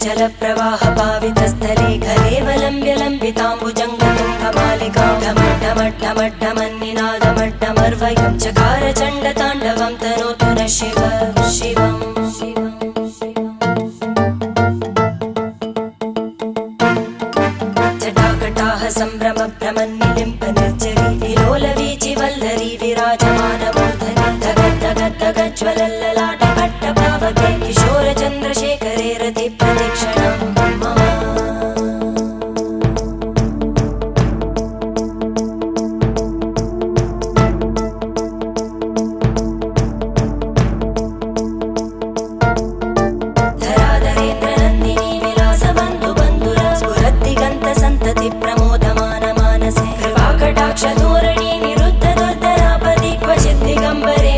जल प्रवाह पावितस्थले घलेवलम्ब्य लम्बिताम्बुजङ्गतुङ्गमालिकां ढमड्ढमड्ढमड्ढमन्निनादमड्ढमर्वयं चकार चण्डताण्डवं तनोतु नः शिव शिवम् जटाकटाः सम्भ्रमभ्रमन्निलिम्ब निर्जरी विलोलवीचि वल्लरी विराजमानमूर्धनि धगद्धगद्धगज्ज्वलल्ललाटकट्टपावके किशोरचन्द्रशेखरे रति प्रदक्षिणं मम धराधरेन्द्रनन्दिनी विलासबन्धुबन्धुर स्फुरद्दिगन्तसन्तति प्रमोदमान मानसे कृपाकटाक्षधोरणी निरुद्धदुर्धरापदि क्वचिद् दिगम्बरे